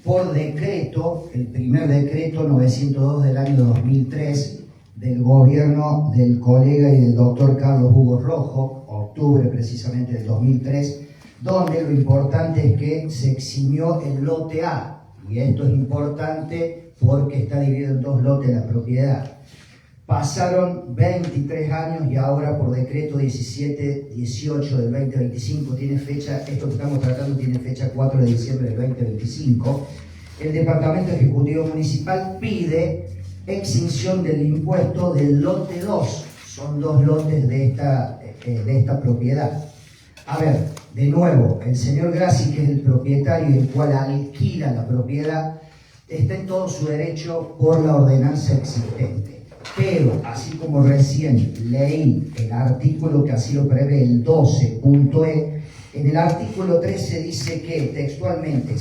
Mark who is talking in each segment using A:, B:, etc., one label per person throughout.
A: por decreto, el primer decreto 902 del año 2003 del gobierno del colega y del doctor Carlos Hugo Rojo, octubre precisamente del 2003, donde lo importante es que se eximió el lote A, y esto es importante porque está dividido en dos lotes la propiedad. Pasaron 23 años y ahora por decreto 1718 del 2025, tiene fecha, esto que estamos tratando tiene fecha 4 de diciembre del 2025, el Departamento Ejecutivo Municipal pide extinción del impuesto del lote 2, son dos lotes de esta propiedad. A ver, de nuevo, el señor Grassi, que es el propietario y el cual alquila la propiedad, está en todo su derecho por la ordenanza existente. Pero, así como recién leí el artículo que así lo prevé, el 12.e, en el artículo 13 dice que textualmente,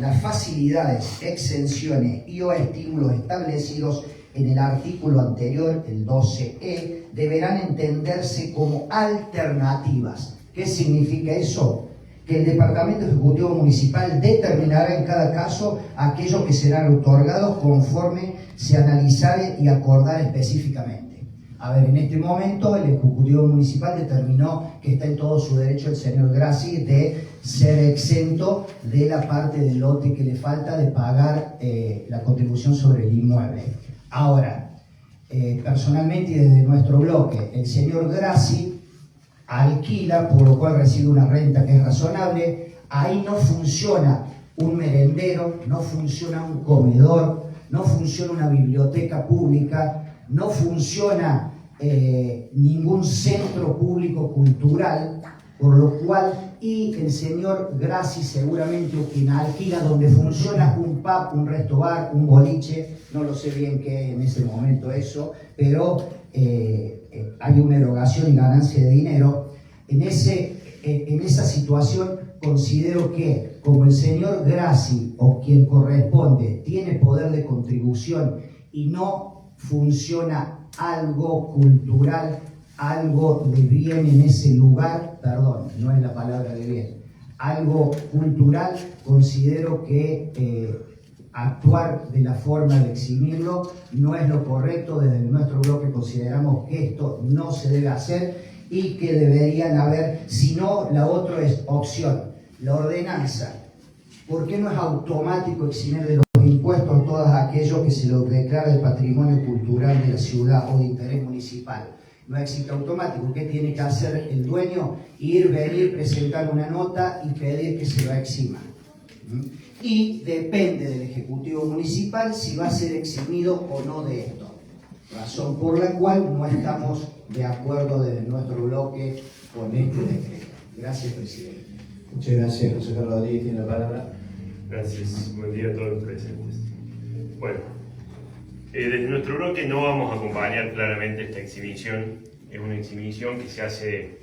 A: las facilidades, exenciones y o estímulos establecidos en el artículo anterior, el 12e, deberán entenderse como alternativas. ¿Qué significa eso? Que el Departamento Ejecutivo Municipal determinará en cada caso aquellos que serán otorgados conforme se analizare y acordare específicamente. A ver, en este momento el Ejecutivo Municipal determinó que está en todo su derecho el señor Grassi de ser exento de la parte del lote que le falta de pagar la contribución sobre el inmueble. Ahora, personalmente y desde nuestro bloque, el señor Grassi alquila, por lo cual recibe una renta que es razonable. Ahí no funciona un merendero, no funciona un comedor, no funciona una biblioteca pública, no funciona ningún centro público cultural, por lo cual, y el señor Grassi seguramente, o quien alquila donde funciona un pub, un resto bar, un boliche, no lo sé bien qué en ese momento eso, pero hay una erogación y ganancia de dinero. En esa situación considero que como el señor Grassi o quien corresponde tiene poder de contribución y no funciona algo cultural, algo de bien en ese lugar, perdón, no es la palabra de bien, algo cultural, considero que actuar de la forma de eximirlo no es lo correcto. Desde nuestro bloque consideramos que esto no se debe hacer y que deberían haber, si no, la otra opción, la ordenanza. ¿Por qué no es automático eximir de los impuestos a todos aquellos que se lo declara el patrimonio cultural de la ciudad o de interés municipal? No existe automático. ¿Qué tiene que hacer el dueño? Venir, presentar una nota y pedir que se lo exima. Y depende del Ejecutivo Municipal si va a ser eximido o no de esto. Razón por la cual no estamos de acuerdo desde nuestro bloque con este decreto. Gracias, presidente.
B: Muchas gracias, consejero Rodríguez, tiene la palabra.
C: Gracias, buen día a todos los presentes. Bueno, desde nuestro bloque no vamos a acompañar claramente esta exhibición. Es una exhibición que se hace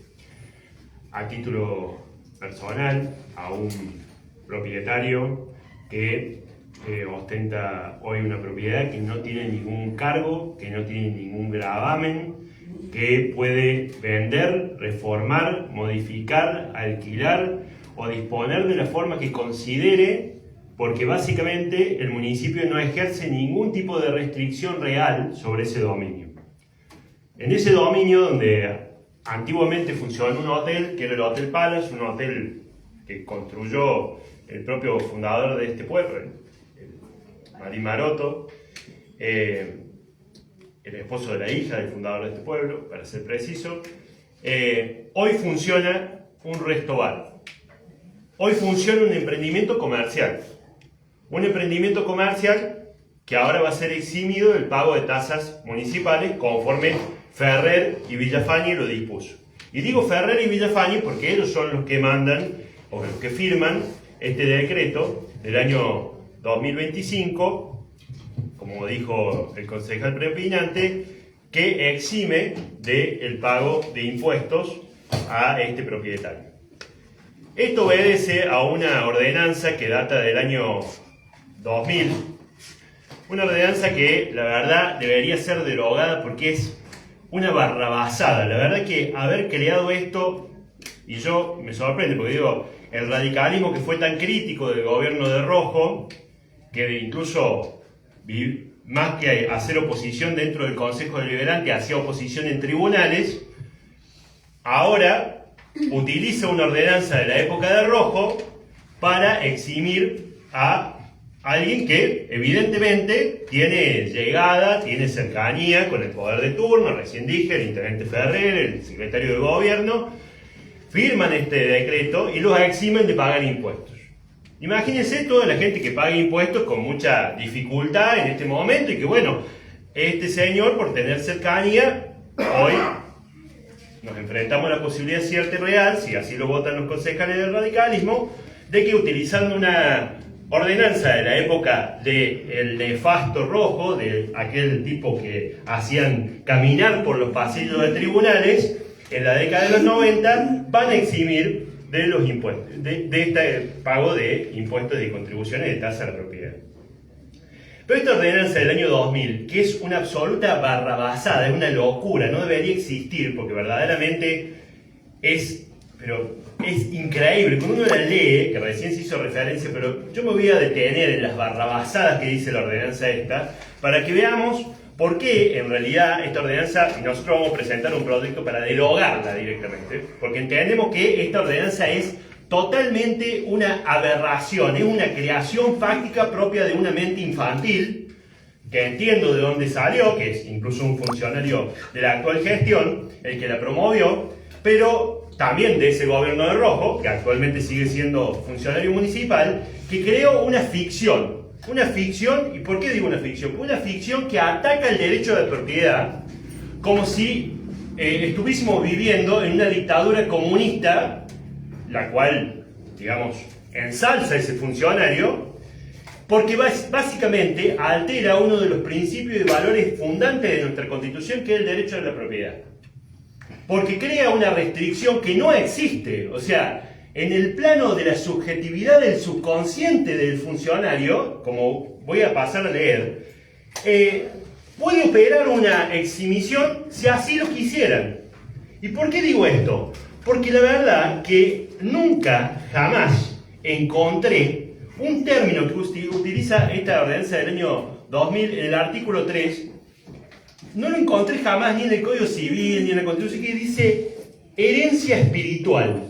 C: a título personal a un propietario que ostenta hoy una propiedad que no tiene ningún cargo, que no tiene ningún gravamen, que puede vender, reformar, modificar, alquilar o disponer de la forma que considere, porque básicamente el municipio no ejerce ningún tipo de restricción real sobre ese dominio. En ese dominio donde antiguamente funcionó un hotel, que era el Hotel Palace, un hotel que construyó el propio fundador de este pueblo, Marín Maroto, el esposo de la hija del fundador de este pueblo, para ser preciso. Hoy funciona un resto bar. Hoy funciona un emprendimiento comercial. Un emprendimiento comercial que ahora va a ser eximido del pago de tasas municipales conforme Ferrer y Villafañe lo dispuso. Y digo Ferrer y Villafañe porque ellos son los que mandan o los que firman este decreto del año 2025, como dijo el concejal preopinante, que exime del pago de impuestos a este propietario. Esto obedece a una ordenanza que data del año 2000, una ordenanza que la verdad debería ser derogada porque es una barrabasada. La verdad que haber creado esto, y yo me sorprende porque digo, el radicalismo que fue tan crítico del gobierno de Rojo, que incluso más que hacer oposición dentro del Consejo Deliberante, hacía oposición en tribunales, ahora utiliza una ordenanza de la época de Rojo para eximir a alguien que evidentemente tiene llegada, tiene cercanía con el poder de turno. Recién dije, el intendente Ferrer, el secretario de gobierno, firman este decreto y los eximen de pagar impuestos. Imagínense toda la gente que paga impuestos con mucha dificultad en este momento y que bueno, este señor por tener cercanía, hoy nos enfrentamos a la posibilidad cierta y real, si así lo votan los concejales del radicalismo, de que utilizando una ordenanza de la época del nefasto Rojo, de aquel tipo que hacían caminar por los pasillos de tribunales, en la década de los 90 van a eximir de los impuestos, de este pago de impuestos y contribuciones de tasa de la propiedad. Pero esta ordenanza del año 2000, que es una absoluta barrabasada, es una locura, no debería existir, porque verdaderamente es increíble. Cuando uno la lee, que recién se hizo referencia, pero yo me voy a detener en las barrabasadas que dice la ordenanza esta, para que veamos por qué en realidad esta ordenanza, y nosotros vamos a presentar un proyecto para derogarla directamente, porque entendemos que esta ordenanza es totalmente una aberración, es una creación fáctica propia de una mente infantil, que entiendo de dónde salió, que es incluso un funcionario de la actual gestión, el que la promovió, pero también de ese gobierno de Rojo, que actualmente sigue siendo funcionario municipal, que creó una ficción. Una ficción, ¿y por qué digo una ficción? Una ficción que ataca el derecho de propiedad, como si estuviésemos viviendo en una dictadura comunista, la cual, digamos, ensalza ese funcionario, porque básicamente altera uno de los principios y valores fundantes de nuestra Constitución, que es el derecho de la propiedad. Porque crea una restricción que no existe, o sea, en el plano de la subjetividad del subconsciente del funcionario, como voy a pasar a leer, puede operar una exhibición si así lo quisieran. ¿Y por qué digo esto? Porque la verdad que nunca, jamás encontré un término que utiliza esta ordenanza del año 2000 en el artículo 3, no lo encontré jamás ni en el Código Civil ni en la Constitución, que dice herencia espiritual.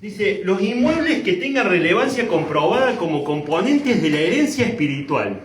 C: Dice, los inmuebles que tengan relevancia comprobada como componentes de la herencia espiritual.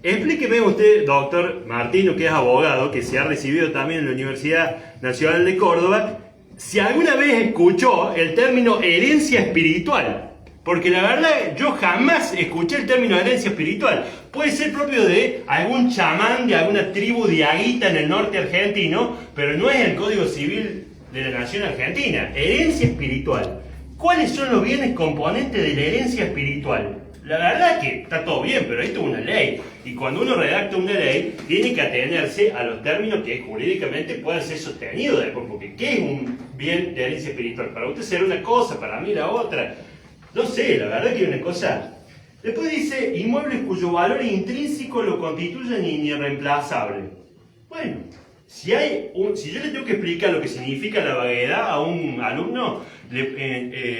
C: Explíqueme usted, doctor Martino, que es abogado, que se ha recibido también en la Universidad Nacional de Córdoba, si alguna vez escuchó el término herencia espiritual. Porque la verdad, yo jamás escuché el término herencia espiritual. Puede ser propio de algún chamán de alguna tribu diaguita en el norte argentino, pero no es el Código Civil de la Nación Argentina. Herencia espiritual. ¿Cuáles son los bienes componentes de la herencia espiritual? La verdad que está todo bien, pero esto es una ley. Y cuando uno redacta una ley, tiene que atenerse a los términos que jurídicamente puedan ser sostenidos después. Porque ¿qué es un bien de herencia espiritual? Para usted será una cosa, para mí la otra. No sé, la verdad que es una cosa. Después dice, inmuebles cuyo valor intrínseco lo constituyen irreemplazable. Bueno, si yo le tengo que explicar lo que significa la vaguedad a un alumno,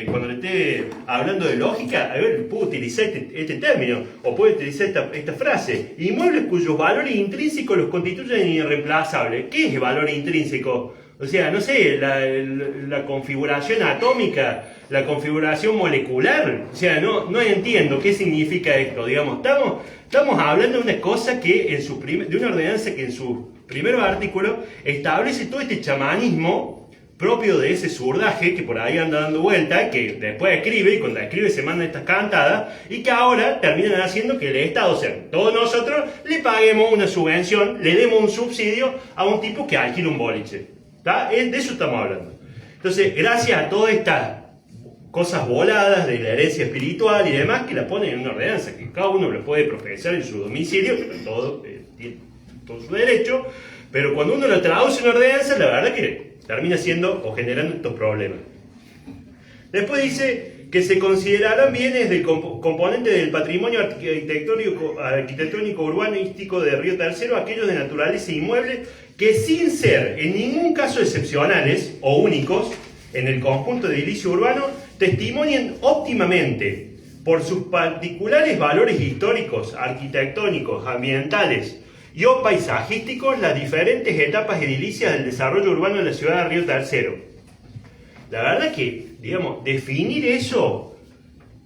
C: cuando le esté hablando de lógica, a ver, puedo utilizar este término, o puedo utilizar esta frase. Inmuebles cuyos valores intrínsecos los constituyen irreemplazables. ¿Qué es valor intrínseco? O sea, no sé, la configuración atómica, la configuración molecular. O sea, no entiendo qué significa esto. Digamos, estamos hablando de una cosa que de una ordenanza que en su primer artículo establece todo este chamanismo propio de ese surdaje que por ahí anda dando vuelta, que después escribe, y cuando escribe se mandan estas cantadas, y que ahora terminan haciendo que el Estado, o sea, todos nosotros, le paguemos una subvención, le demos un subsidio a un tipo que alquila un boliche. ¿Está? De eso estamos hablando. Entonces, gracias a todas estas cosas voladas de la herencia espiritual y demás, que la ponen en una ordenanza, que cada uno lo puede profesar en su domicilio, todo tiene todo su derecho, pero cuando uno lo traduce en ordenanza, la verdad que termina siendo o generando estos problemas. Después dice que se considerarán bienes del componente del patrimonio arquitectónico urbanístico de Río Tercero aquellos de naturaleza inmueble que sin ser en ningún caso excepcionales o únicos en el conjunto de edilicio urbano testimonian óptimamente por sus particulares valores históricos, arquitectónicos, ambientales y o paisajísticos las diferentes etapas edilicias del desarrollo urbano de la ciudad de Río Tercero. La verdad que, digamos, definir eso,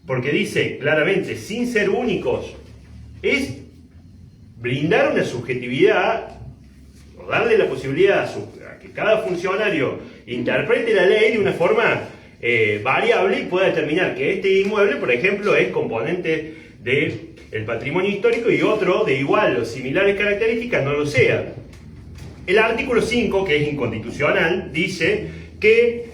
C: porque dice claramente, sin ser únicos, es brindar una subjetividad, o darle la posibilidad a que cada funcionario interprete la ley de una forma variable y pueda determinar que este inmueble, por ejemplo, es componente del patrimonio histórico y otro de igual o similares características no lo sea. El artículo 5, que es inconstitucional, dice que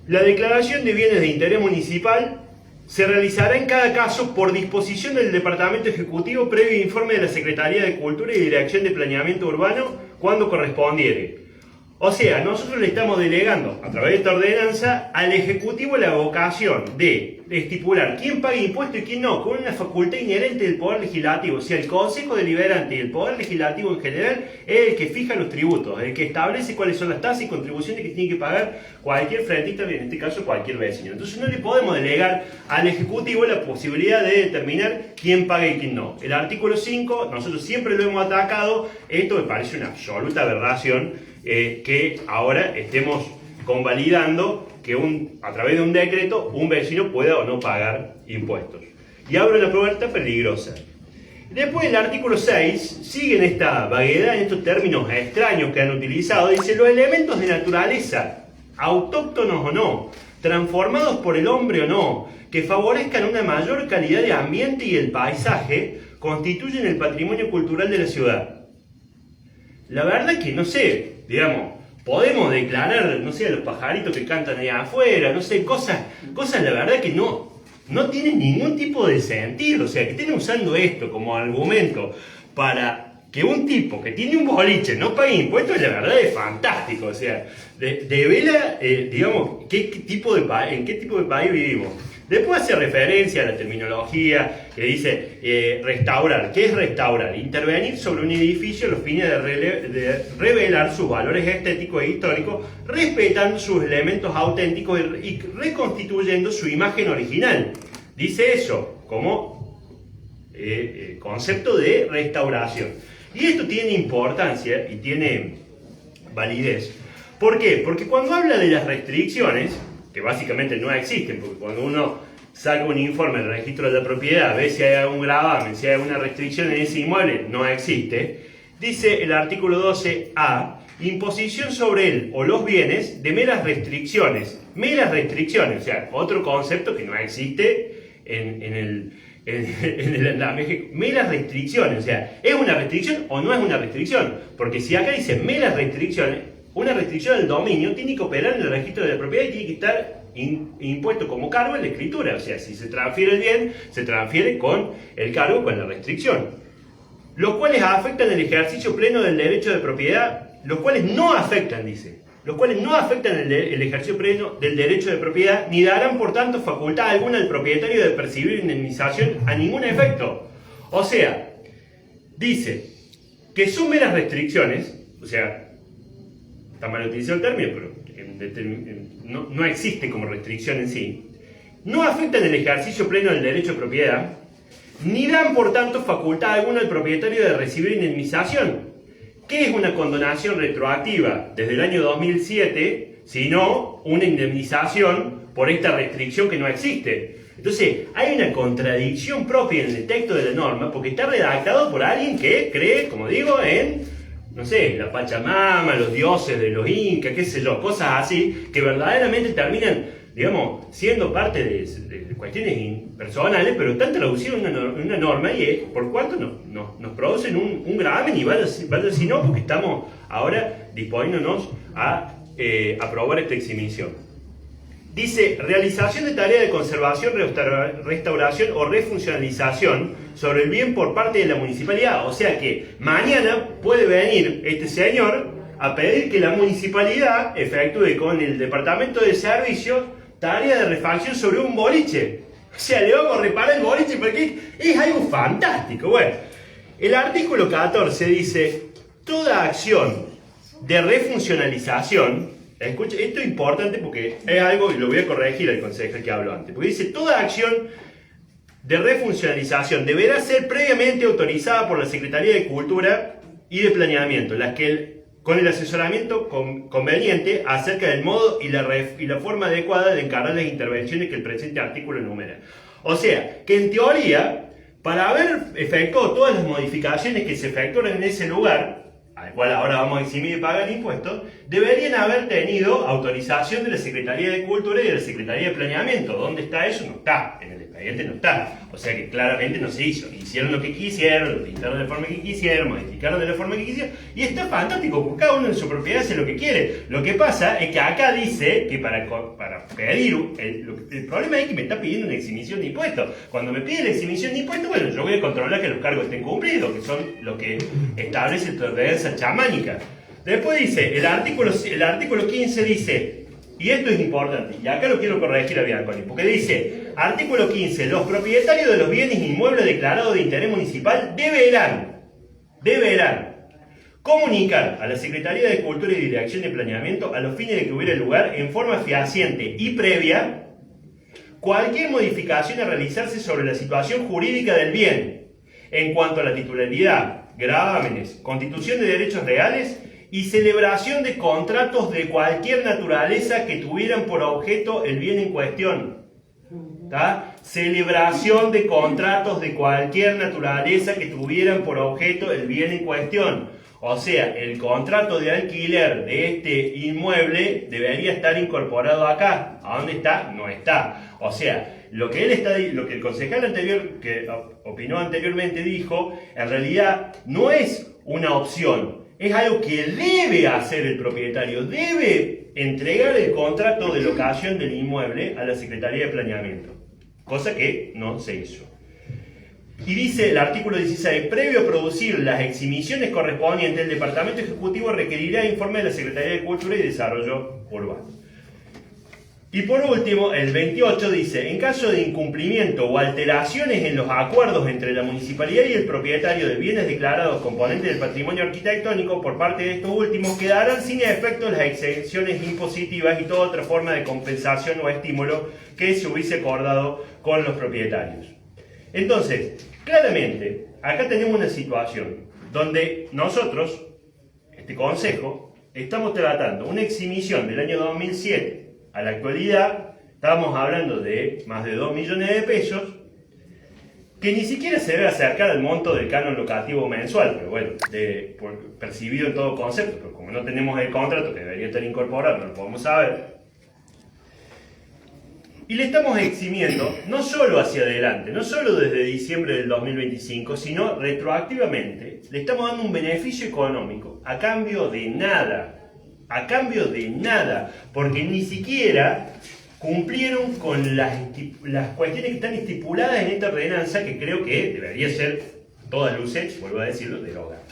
C: la declaración de bienes de interés municipal se realizará en cada caso por disposición del Departamento Ejecutivo previo informe de la Secretaría de Cultura y Dirección de Planeamiento Urbano cuando correspondiere. O sea, nosotros le estamos delegando, a través de esta ordenanza, al Ejecutivo la vocación de estipular quién paga impuestos y quién no, con una facultad inherente del Poder Legislativo. O sea, el Consejo Deliberante y el Poder Legislativo en general es el que fija los tributos, el que establece cuáles son las tasas y contribuciones que tiene que pagar cualquier frentista, en este caso cualquier vecino. Entonces no le podemos delegar al Ejecutivo la posibilidad de determinar quién paga y quién no. El artículo 5, nosotros siempre lo hemos atacado, esto me parece una absoluta aberración, que ahora estemos convalidando que a través de un decreto un vecino pueda o no pagar impuestos. Y abre una puerta peligrosa. Después el artículo 6 sigue en esta vaguedad, en estos términos extraños que han utilizado. Dice, los elementos de naturaleza, autóctonos o no, transformados por el hombre o no, que favorezcan una mayor calidad de ambiente y el paisaje, constituyen el patrimonio cultural de la ciudad. La verdad que no sé, digamos, podemos declarar, no sé, a los pajaritos que cantan ahí afuera, no sé, cosas la verdad que no tienen ningún tipo de sentido. O sea, que estén usando esto como argumento para que un tipo que tiene un boliche no pague impuestos, la verdad es fantástico. O sea, devela, digamos, en qué tipo de país vivimos. Después hace referencia a la terminología que dice restaurar. ¿Qué es restaurar? Intervenir sobre un edificio a los fines de revelar sus valores estéticos e históricos, respetando sus elementos auténticos y reconstituyendo su imagen original. Dice eso como concepto de restauración. Y esto tiene importancia y tiene validez. ¿Por qué? Porque cuando habla de las restricciones, que básicamente no existen, porque cuando uno saca un informe del registro de la propiedad, ve si hay algún gravamen, si hay alguna restricción en ese inmueble, no existe, dice el artículo 12A, imposición sobre él o los bienes de meras restricciones, o sea, otro concepto que no existe en el andamiaje, meras restricciones, o sea, ¿es una restricción o no es una restricción? Porque si acá dice meras restricciones, una restricción del dominio tiene que operar en el registro de la propiedad y tiene que estar impuesto como cargo en la escritura. O sea, si se transfiere el bien, se transfiere con el cargo, con la restricción. Los cuales afectan el ejercicio pleno del derecho de propiedad, los cuales no afectan, dice, los cuales no afectan el ejercicio pleno del derecho de propiedad, ni darán por tanto facultad alguna al propietario de percibir indemnización a ningún efecto. O sea, dice que son meras restricciones, o sea, está mal utilizado el término, pero no existe como restricción en sí, no afectan el ejercicio pleno del derecho de propiedad, ni dan por tanto facultad alguna al propietario de recibir indemnización. ¿Qué es una condonación retroactiva desde el año 2007, sino una indemnización por esta restricción que no existe? Entonces, hay una contradicción propia en el texto de la norma, porque está redactado por alguien que cree, como digo, en, no sé, la Pachamama, los dioses de los incas, qué sé yo, cosas así, que verdaderamente terminan, digamos, siendo parte de cuestiones personales, pero están traducidas en una norma y es por cuanto nos producen un gravamen y vaya si no, porque estamos ahora disponiéndonos a aprobar esta exhibición. Dice, realización de tarea de conservación, restauración o refuncionalización sobre el bien por parte de la municipalidad. O sea que mañana puede venir este señor a pedir que la municipalidad efectúe con el departamento de servicios tarea de refacción sobre un boliche. O sea, le vamos a reparar el boliche porque es algo fantástico. Bueno, el artículo 14 dice, toda acción de refuncionalización escuche, esto es importante porque es algo, y lo voy a corregir al concejal que habló antes, porque dice, toda acción de refuncionalización deberá ser previamente autorizada por la Secretaría de Cultura y de Planeamiento, las que con el asesoramiento conveniente acerca del modo y la forma adecuada de encarar las intervenciones que el presente artículo enumera. O sea, que en teoría, para haber efectuado todas las modificaciones que se efectuaron en ese lugar, al cual ahora vamos a eximir de pagar impuestos, deberían haber tenido autorización de la Secretaría de Cultura y de la Secretaría de Planeamiento. ¿Dónde está eso? No está. En el expediente no está. O sea que claramente no se hizo. Hicieron lo que quisieron, lo pintaron de la forma que quisieron, modificaron de la forma que quisieron. Y está fantástico, porque cada uno en su propiedad hace lo que quiere. Lo que pasa es que acá dice que para pedir, el problema es que me está pidiendo una exhibición de impuestos. Cuando me pide la exhibición de impuestos, bueno, yo voy a controlar que los cargos estén cumplidos, que son lo que establece tu ordenanza chamánica. Después dice, el artículo 15 dice, y esto es importante, y acá lo quiero corregir a Bianconi, porque dice, artículo 15, los propietarios de los bienes inmuebles declarados de interés municipal deberán comunicar a la Secretaría de Cultura y Dirección de Planeamiento a los fines de que hubiera lugar en forma fehaciente y previa cualquier modificación a realizarse sobre la situación jurídica del bien en cuanto a la titularidad, gravámenes, constitución de derechos reales y celebración de contratos de cualquier naturaleza que tuvieran por objeto el bien en cuestión. ¿Tá? Celebración de contratos de cualquier naturaleza que tuvieran por objeto el bien en cuestión. O sea, el contrato de alquiler de este inmueble debería estar incorporado acá. ¿A dónde está? No está. O sea, lo que el concejal anterior, que opinó anteriormente, dijo, en realidad no es una opción. Es algo que debe hacer el propietario, debe entregar el contrato de locación del inmueble a la Secretaría de Planeamiento, cosa que no se hizo. Y dice el artículo 16, previo a producir las exhibiciones correspondientes, el Departamento Ejecutivo requerirá informe de la Secretaría de Cultura y Desarrollo Urbano. Y por último, el 28 dice, en caso de incumplimiento o alteraciones en los acuerdos entre la municipalidad y el propietario de bienes declarados componentes del patrimonio arquitectónico por parte de estos últimos, quedarán sin efecto las exenciones impositivas y toda otra forma de compensación o estímulo que se hubiese acordado con los propietarios. Entonces, claramente, acá tenemos una situación donde nosotros, este consejo, estamos tratando una exhibición del año 2007 a la actualidad. Estábamos hablando de más de 2 millones de pesos, que ni siquiera se debe acercar al monto del canon locativo mensual, pero bueno, percibido en todo concepto, pero como no tenemos el contrato que debería estar incorporado, no lo podemos saber. Y le estamos eximiendo, no solo hacia adelante, no solo desde diciembre del 2025, sino retroactivamente, le estamos dando un beneficio económico a cambio de nada. A cambio de nada, porque ni siquiera cumplieron con las cuestiones que están estipuladas en esta ordenanza, que creo que debería ser, todas luces, vuelvo a decirlo, derogada.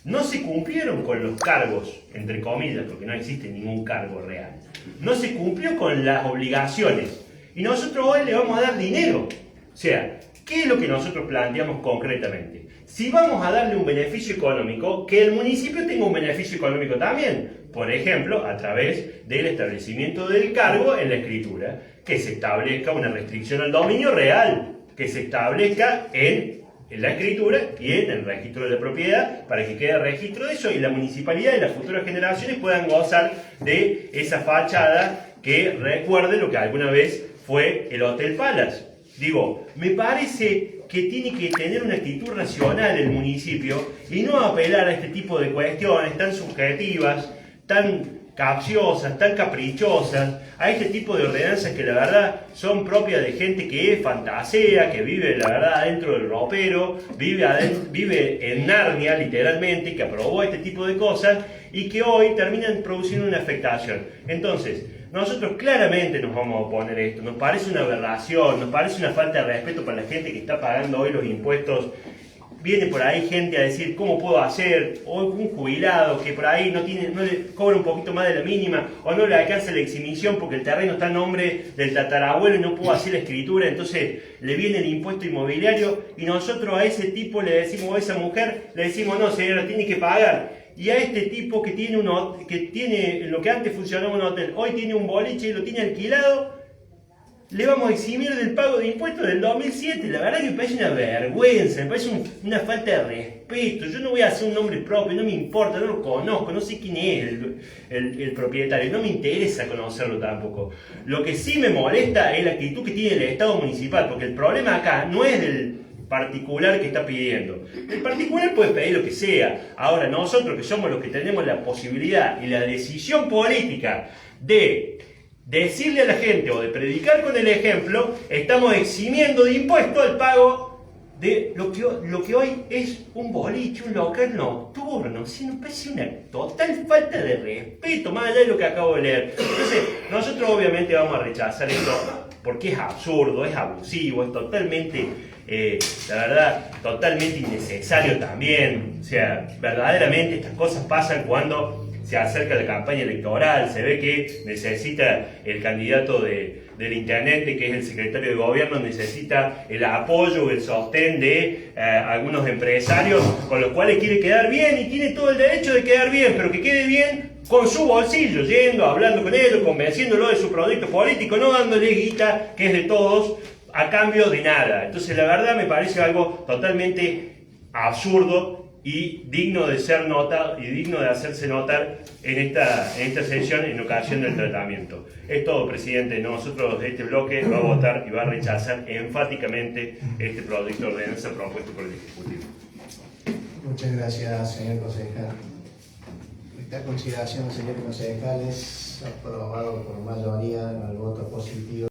C: No se cumplieron con los cargos, entre comillas, porque no existe ningún cargo real. No se cumplió con las obligaciones. Y nosotros hoy le vamos a dar dinero. O sea, ¿qué es lo que nosotros planteamos concretamente? Si vamos a darle un beneficio económico, que el municipio tenga un beneficio económico también. Por ejemplo, a través del establecimiento del cargo en la escritura, que se establezca una restricción al dominio real, que se establezca en la escritura y en el registro de la propiedad, para que quede registro de eso y la municipalidad y las futuras generaciones puedan gozar de esa fachada que recuerde lo que alguna vez fue el Hotel Palace. Digo, me parece que tiene que tener una actitud racional el municipio y no apelar a este tipo de cuestiones tan subjetivas, tan capciosas, tan caprichosas, a este tipo de ordenanzas que la verdad son propias de gente que fantasea, que vive la verdad adentro del ropero, vive en Narnia literalmente, que aprobó este tipo de cosas y que hoy terminan produciendo una afectación. Entonces, nosotros claramente nos vamos a oponer a esto, nos parece una aberración, nos parece una falta de respeto para la gente que está pagando hoy los impuestos. Viene por ahí gente a decir, ¿cómo puedo hacer? O un jubilado que por ahí no le cobra un poquito más de la mínima, o no le alcanza la exhibición porque el terreno está a nombre del tatarabuelo y no puedo hacer la escritura, entonces le viene el impuesto inmobiliario y nosotros a ese tipo le decimos, o a esa mujer le decimos, no señora, tiene que pagar. y a este tipo que tiene, que tiene lo que antes funcionaba un hotel, hoy tiene un boliche y lo tiene alquilado, le vamos a eximir del pago de impuestos del 2007. La verdad que me parece una vergüenza, me parece una falta de respeto. Yo no voy a hacer un nombre propio, no me importa, no lo conozco, no sé quién es el propietario, no me interesa conocerlo tampoco. Lo que sí me molesta es la actitud que tiene el Estado municipal, porque el problema acá no es del particular que está pidiendo. El particular puede pedir lo que sea. Ahora nosotros, que somos los que tenemos la posibilidad y la decisión política de decirle a la gente o de predicar con el ejemplo, estamos eximiendo de impuesto el pago de lo que hoy es un boliche, un local nocturno. ¿Sí? Nos parece una total falta de respeto, más allá de lo que acabo de leer. Entonces, nosotros obviamente vamos a rechazar esto porque es absurdo, es abusivo, es totalmente, la verdad, totalmente innecesario también. O sea, verdaderamente estas cosas pasan cuando se acerca la campaña electoral, se ve que necesita el candidato del intendente, que es el secretario de gobierno, necesita el apoyo, el sostén de algunos empresarios con los cuales quiere quedar bien y tiene todo el derecho de quedar bien, pero que quede bien con su bolsillo, yendo, hablando con ellos, convenciéndolo de su proyecto político, no dándole guita, que es de todos, a cambio de nada. Entonces la verdad me parece algo totalmente absurdo y digno de ser notado y digno de hacerse notar en esta sesión en ocasión del tratamiento. Es todo, presidente. Nosotros, este bloque, va a votar y va a rechazar enfáticamente este proyecto de ordenanza propuesto por el Ejecutivo.
B: Muchas gracias, señor concejal. Esta consideración, señor concejal, es aprobado por mayoría al voto positivo.